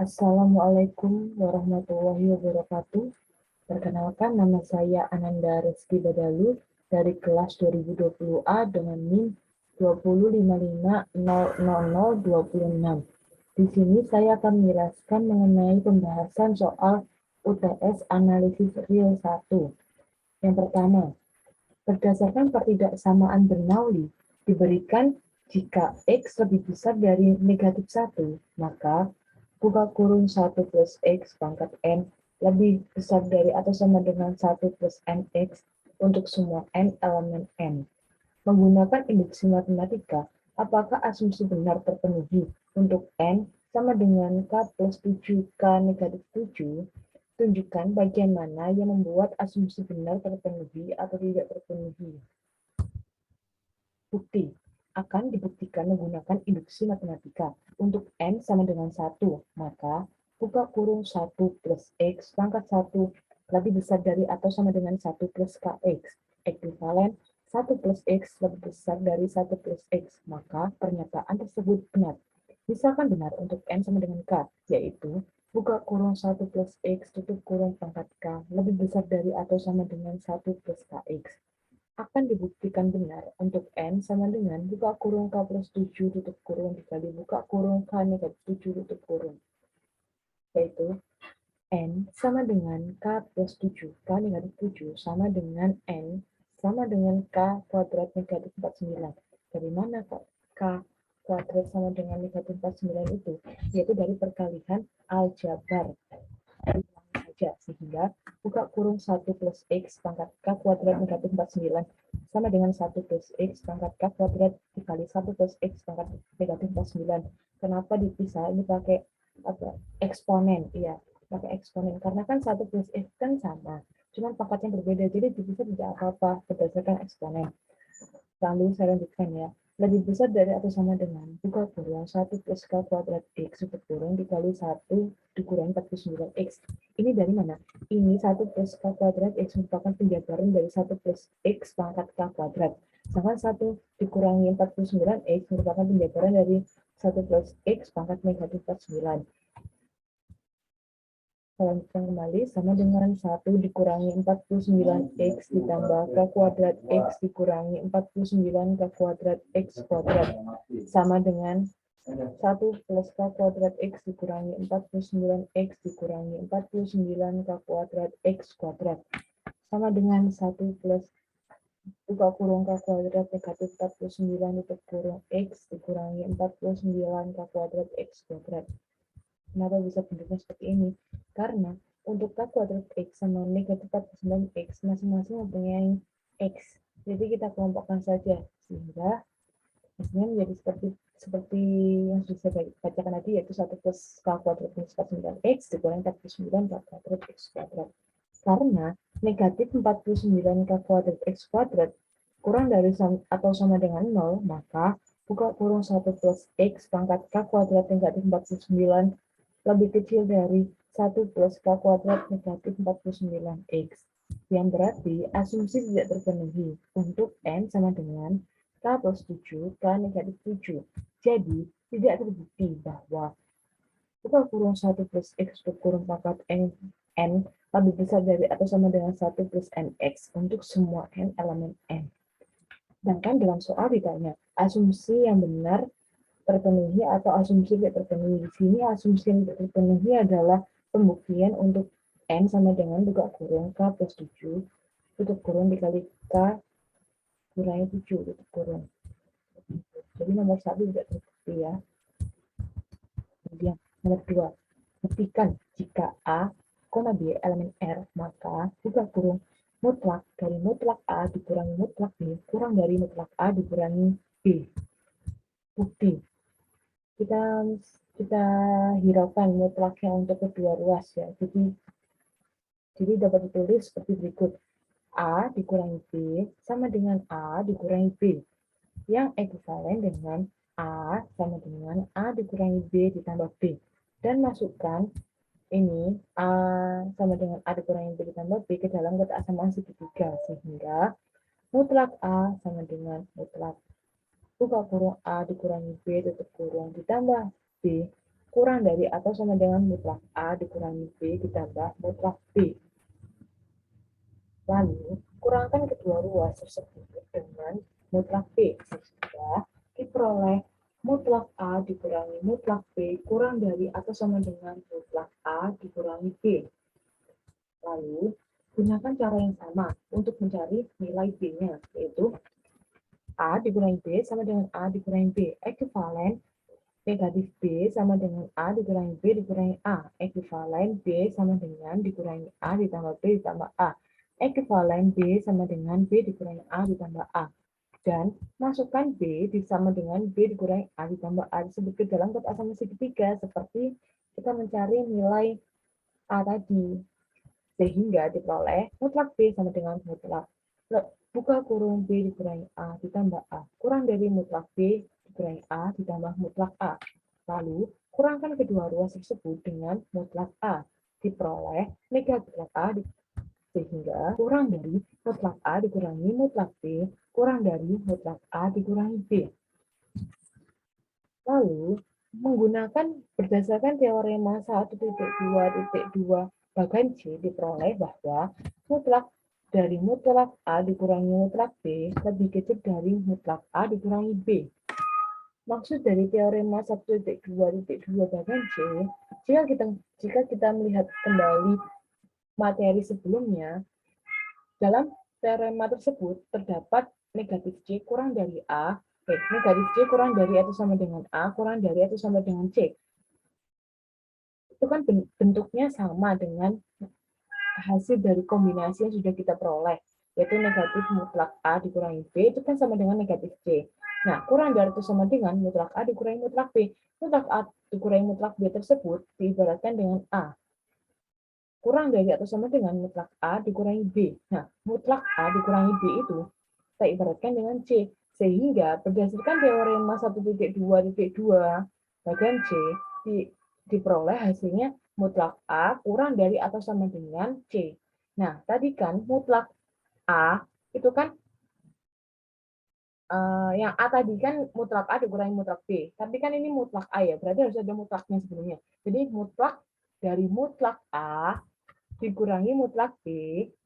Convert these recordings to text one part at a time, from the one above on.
Assalamualaikum warahmatullahi wabarakatuh. Perkenalkan, nama saya Ananda Rizky Badalu dari kelas 2020A dengan NIM 205500026. Di sini saya akan menjelaskan mengenai pembahasan soal UTS Analisis Real 1. Yang pertama, berdasarkan pertidaksamaan Bernoulli, diberikan jika X lebih besar dari negatif 1, maka buka kurung 1 plus X pangkat N lebih besar dari atau sama dengan 1 plus NX untuk semua N elemen N. Menggunakan induksi matematika, apakah asumsi benar terpenuhi untuk N sama dengan K plus 7K negatif 7? Tunjukkan bagian mana yang membuat asumsi benar terpenuhi atau tidak terpenuhi. Bukti akan dibuktikan menggunakan induksi matematika. Untuk N sama dengan 1, maka buka kurung 1 plus X pangkat 1 lebih besar dari atau sama dengan 1 plus KX. Ekuivalen 1 plus X lebih besar dari 1 plus X, maka pernyataan tersebut benar. Misalkan benar untuk N sama dengan K, yaitu buka kurung 1 plus X tutup kurung pangkat K lebih besar dari atau sama dengan 1 plus KX. Akan dibuktikan benar untuk N sama dengan buka kurung K plus 7 tutup kurung dikali buka kurung K negatif 7 tutup kurung. Yaitu N sama dengan K plus 7, K negatif 7 sama dengan N sama dengan K kuadrat negatif 49. Dari mana K kuadrat sama dengan negatif 49 itu? Yaitu dari perkalian aljabar. Saja, sehingga buka kurung 1 plus X pangkat K kuadrat negatif 49 sama dengan 1 plus X pangkat K kuadrat dikali 1 plus X pangkat negatif 49. Kenapa dipisah? Ini pakai eksponen, iya, pakai eksponen. Karena kan 1 plus X kan sama, cuman pangkatnya berbeda, jadi dipisah tidak apa-apa berdasarkan eksponen. Lalu saya lanjutkan ya. Lebih besar dari atau sama dengan buka kurung 1 plus K kuadrat X tutup kurung dikali 1 dikurangi 49X. Ini dari mana? Ini 1 plus K kuadrat X merupakan penjabaran dari 1 plus X pangkat K kuadrat. Sedangkan 1 dikurangi 49X merupakan penjabaran dari 1 plus X pangkat negatif 49. Lanjutkan kembali, sama dengan 1 dikurangi 49X ditambah K kuadrat X dikurangi 49 K kuadrat X kuadrat. Sama dengan 1 plus K kuadrat X dikurangi 49X dikurangi 49 K kuadrat X kuadrat. Sama dengan 1 plus buka kurung K kuadrat negatif 49 tutup kurung X dikurangi 49 K kuadrat X kuadrat. Kenapa bisa bentuknya seperti ini? Karena untuk K kuadrat X sama negatif 49X masing-masing mempunyai X. Jadi kita kelompokkan saja sehingga hasilnya menjadi seperti yang sudah saya bacakan tadi, yaitu 1 plus K kuadrat minus 49X dikurangi 49 K kuadrat X kuadrat. Karena negatif 49 K kuadrat X kuadrat kurang dari atau sama dengan 0, maka buka kurung 1 plus X pangkat K kuadrat negatif 49 lebih kecil dari 1 plus K kuadrat negatif 49X. Yang berarti asumsi tidak terpenuhi untuk N sama dengan K plus 7, K negatif 7. Jadi, tidak terbukti bahwa buka kurung 1 plus X tutup kurung pangkat N lebih besar dari atau sama dengan 1 plus NX untuk semua N elemen N. Sedangkan dalam soal ditanya, asumsi yang benar terpenuhi atau asumsi tidak terpenuhi. Di sini asumsi yang tidak terpenuhi adalah pembuktian untuk N sama dengan buka kurung K plus 7 tutup kurung dikali K kurangi 7 tutup kurung. Jadi nomor 1 tidak terbukti ya. Kemudian nomor 2, buktikan jika A, B elemen R, maka buka kurung mutlak dari mutlak A dikurangi mutlak B kurang dari mutlak A dikurangi B. Bukti. Kita hiraukan mutlaknya untuk kedua ruas ya. Jadi dapat ditulis seperti berikut. A dikurangi B sama dengan A dikurangi B. Yang ekuivalen dengan A sama dengan A dikurangi B ditambah B. Dan masukkan ini A sama dengan A dikurangi B ditambah B ke dalam kotak samaan segitiga. Sehingga mutlak A sama dengan mutlak buka kurung A dikurangi B tutup kurung ditambah B kurang dari atau sama dengan mutlak A dikurangi B ditambah mutlak B. Lalu, kurangkan kedua ruas tersebut dengan mutlak B, sehingga diperoleh mutlak A dikurangi mutlak B kurang dari atau sama dengan mutlak A dikurangi B. Lalu, gunakan cara yang sama untuk mencari nilai B-nya, yaitu A dikurangi B sama dengan A dikurangi B. Ekuivalen negatif B sama dengan A dikurangi B dikurangi A. Ekuivalen B sama dengan dikurangi A ditambah B ditambah A. Ekuivalen B sama dengan B dikurangi A ditambah A. Dan masukkan B sama dengan B dikurangi A ditambah A disebut ke dalam kotak sama segitiga seperti kita mencari nilai A tadi. Sehingga diperoleh mutlak B sama dengan mutlak buka kurung B dikurangi A ditambah A kurang dari mutlak B dikurangi A ditambah mutlak A. Lalu, kurangkan kedua ruas tersebut dengan mutlak A. Diperoleh negatif A sehingga kurang dari mutlak A dikurangi mutlak B kurang dari mutlak A dikurangi B. Lalu, menggunakan berdasarkan teorema 1.2.2 bagan C diperoleh bahwa mutlak dari mutlak A dikurangi mutlak B lebih kecil dari mutlak A dikurangi B. Maksud dari teorema 1.2.2 bagan C, jika kita melihat kembali materi sebelumnya, dalam teorema tersebut terdapat negatif C kurang dari A, negatif C kurang dari atau sama dengan A, kurang dari atau sama dengan C. Itu kan bentuknya sama dengan hasil dari kombinasi yang sudah kita peroleh, yaitu negatif mutlak A dikurangi B, itu kan sama dengan negatif C. Nah, kurang dari atau sama dengan mutlak A dikurangi mutlak B. Mutlak A dikurangi mutlak B tersebut diibaratkan dengan A. Kurang dari atau sama dengan mutlak A dikurangi B. Nah, mutlak A dikurangi B itu kita ibaratkan dengan C. Sehingga berdasarkan teorema 1.2.2 bagian C, diperoleh hasilnya mutlak A kurang dari atau sama dengan C. Nah, tadi kan mutlak A itu kan yang A tadi kan mutlak A dikurangi mutlak B. Tapi kan ini mutlak A ya, berarti harus ada mutlaknya sebelumnya. Jadi mutlak dari mutlak A dikurangi mutlak B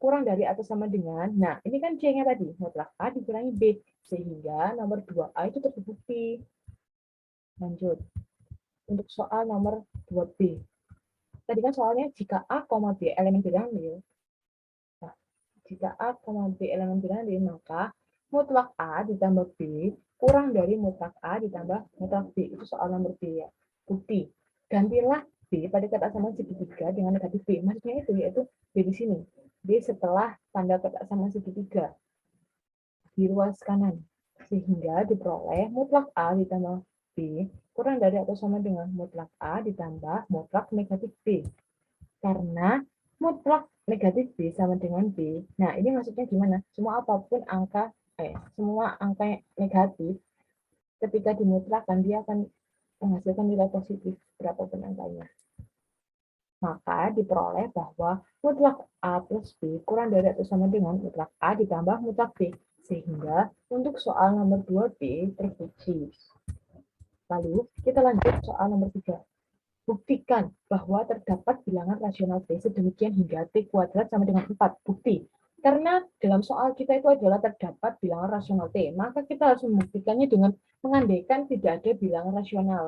kurang dari atau sama dengan, nah ini kan C-nya tadi, mutlak A dikurangi B. Sehingga nomor 2A itu terbukti. Lanjut. Untuk soal nomor 2B. Tadi kan soalnya jika A, B elemen bilangan nil. Nah, jika A, B elemen bilangan nil, maka mutlak A ditambah B kurang dari mutlak A ditambah mutlak B. Itu soal nomor B ya. Bukti. Gantilah B pada kotak sama segitiga dengan negatif B. Maksudnya itu yaitu B di sini. B setelah tanda kotak sama segitiga di ruas kanan. Sehingga diperoleh mutlak A ditambah B kurang dari atau sama dengan mutlak A ditambah mutlak negatif B. Karena mutlak negatif B sama dengan B. Nah, ini maksudnya gimana? Semua angka negatif ketika dimutlakan dia akan menghasilkan nilai positif berapapun angkanya. Maka diperoleh bahwa mutlak A plus B kurang dari atau sama dengan mutlak A ditambah mutlak B. Sehingga untuk soal nomor 2B terbukti. Lalu kita lanjut soal nomor 3. Buktikan bahwa terdapat bilangan rasional T sedemikian hingga T kuadrat sama dengan 4. Bukti. Karena dalam soal kita itu adalah terdapat bilangan rasional T, maka kita harus membuktikannya dengan mengandaikan tidak ada bilangan rasional.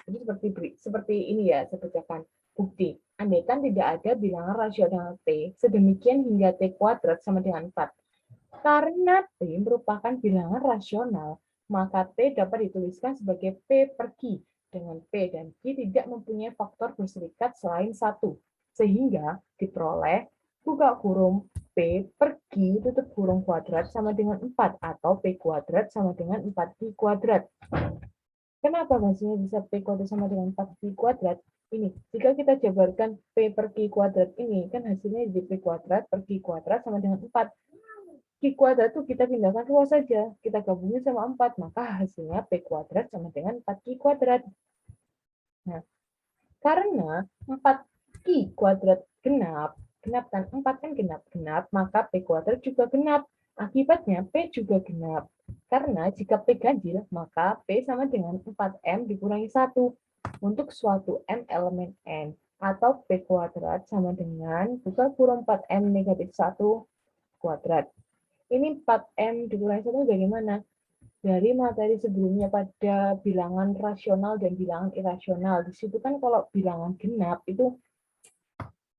Jadi seperti ini ya, saya bacakan. Bukti. Andaikan tidak ada bilangan rasional T sedemikian hingga T kuadrat sama dengan 4. Karena T merupakan bilangan rasional, maka T dapat dituliskan sebagai P per Q, dengan P dan Q tidak mempunyai faktor berserikat selain 1. Sehingga diperoleh buka kurung P per Q tutup kurung kuadrat sama dengan 4 atau P kuadrat sama dengan 4Q kuadrat. Kenapa hasilnya bisa P kuadrat sama dengan 4Q kuadrat? Ini, jika kita jabarkan P per Q kuadrat ini, kan hasilnya jadi P kuadrat per Q kuadrat sama dengan 4. Q kuadrat itu kita pindahkan ruas saja, kita gabungin sama 4, maka hasilnya P kuadrat sama dengan 4Q kuadrat. Nah, karena 4Q kuadrat genap kan 4 kan genap, maka P kuadrat juga genap. Akibatnya P juga genap. Karena jika P ganjil, maka P sama dengan 4M dikurangi 1 untuk suatu M elemen N. Atau P kuadrat sama dengan buka kurung 4M negatif 1 kuadrat. Ini 4M dikurangi 1 bagaimana? Dari materi sebelumnya pada bilangan rasional dan bilangan irasional. Di situ kan kalau bilangan genap itu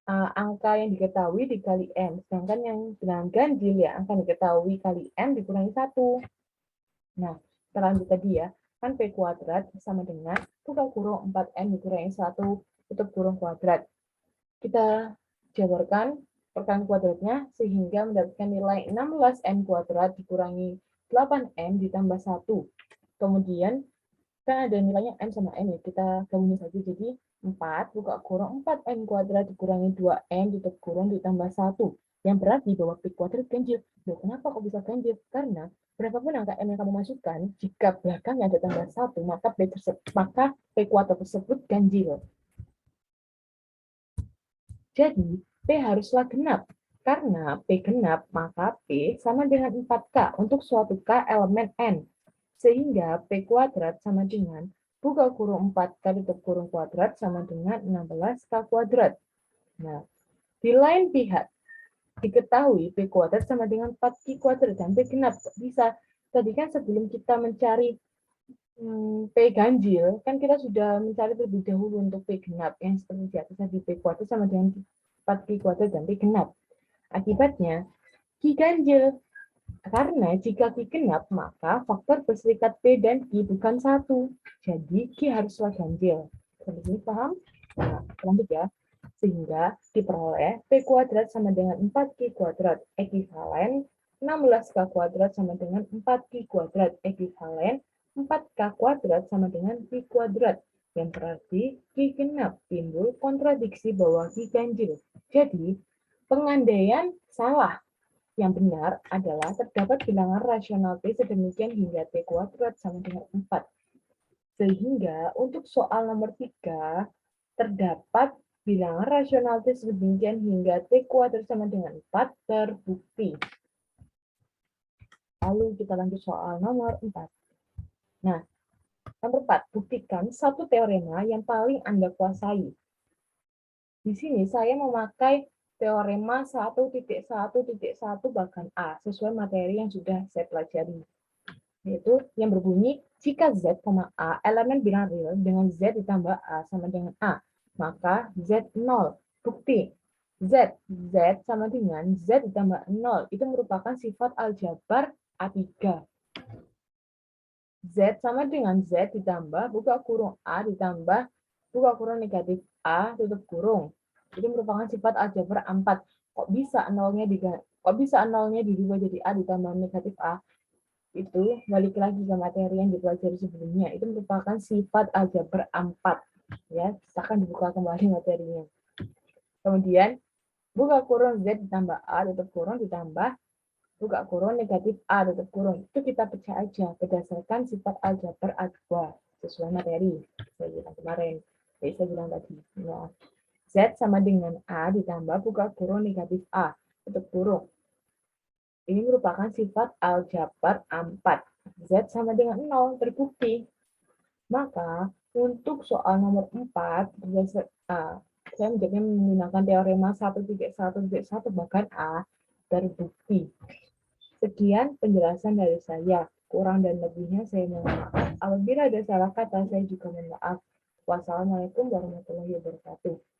angka yang diketahui dikali M. Sedangkan yang bilangan ganjil ya angka yang diketahui kali M dikurangi 1. Nah, kita lanjut tadi ya. Kan P kuadrat sama dengan buka kurung 4M dikurangi 1 tutup kurung kuadrat. Kita jabarkan perkalian kuadratnya sehingga mendapatkan nilai 16M kuadrat dikurangi 8M ditambah 1. Kemudian kan ada nilainya M sama N ya, kita gabungin saja jadi 4 buka kurung 4M kuadrat dikurangi 2M tutup kurung ditambah 1. Yang berarti bahwa P kuadrat ganjil. Loh, kenapa kok bisa ganjil? Karena berapapun angka M yang kamu masukkan, jika belakangnya ada tambah 1, maka P kuadrat tersebut ganjil. Jadi, P haruslah genap. Karena P genap, maka P sama dengan 4K untuk suatu K elemen N. Sehingga P kuadrat sama dengan buka kurung 4K tutup kurung kuadrat sama dengan 16K kuadrat. Nah, di lain pihak, diketahui P kuadrat sama dengan 4Q kuadrat dan P genap. Bisa, tadi kan sebelum kita mencari P ganjil, kan kita sudah mencari terlebih dahulu untuk P genap. Yang seperti di atas tadi, P kuadrat sama dengan 4Q kuadrat dan P genap. Akibatnya, Q ganjil. Karena jika Q genap, maka faktor berserikat P dan Q bukan 1. Jadi, Q haruslah ganjil. Sampai sini paham? Nah, lanjut ya. Sehingga diperoleh P kuadrat sama dengan 4Q kuadrat, ekivalen 16K kuadrat sama dengan 4Q kuadrat, ekivalen 4K kuadrat sama dengan Q kuadrat. Yang berarti Q genap, timbul kontradiksi bahwa Q ganjil. Jadi, pengandaian salah. Yang benar adalah terdapat bilangan rasional P sedemikian hingga P kuadrat sama dengan 4. Sehingga untuk soal nomor 3, terdapat bilangan rasional T sedemikian hingga T kuadrat sama dengan 4 terbukti. Lalu kita lanjut soal nomor 4. Nah, nomor 4, buktikan satu teorema yang paling Anda kuasai. Di sini saya memakai teorema 1.1.1 bahkan A, sesuai materi yang sudah saya pelajari. Yaitu yang berbunyi, jika Z, A elemen bilangan real dengan Z ditambah A sama dengan A, maka Z 0. Bukti, Z sama dengan Z ditambah 0, itu merupakan sifat aljabar A3. Z sama dengan Z ditambah buka kurung A ditambah buka kurung negatif A tutup kurung. Itu merupakan sifat aljabar A4. Kok bisa nolnya dirubah jadi A ditambah negatif A? Itu balik lagi ke materi yang dipelajari sebelumnya. Itu merupakan sifat aljabar A4. Ya, silakan dibuka kembali materinya. Kemudian buka kurung Z ditambah A tutup kurung ditambah buka kurung negatif A tutup kurung. Itu kita pecah aja berdasarkan sifat aljabar A2 sesuai materi. Saya bilang kemarin. Jadi saya bilang tadi. Ya. Z sama dengan A ditambah buka kurung negatif A tutup kurung. Ini merupakan sifat aljabar A4. Z sama dengan 0, terbukti. Maka, untuk soal nomor 4, saya menjawabnya menggunakan teorema 1.1.1 bahkan A, terbukti. Sekian penjelasan dari saya. Kurang dan lebihnya saya mohon maaf. Apabila ada salah kata, saya juga mohon maaf. Wassalamualaikum warahmatullahi wabarakatuh.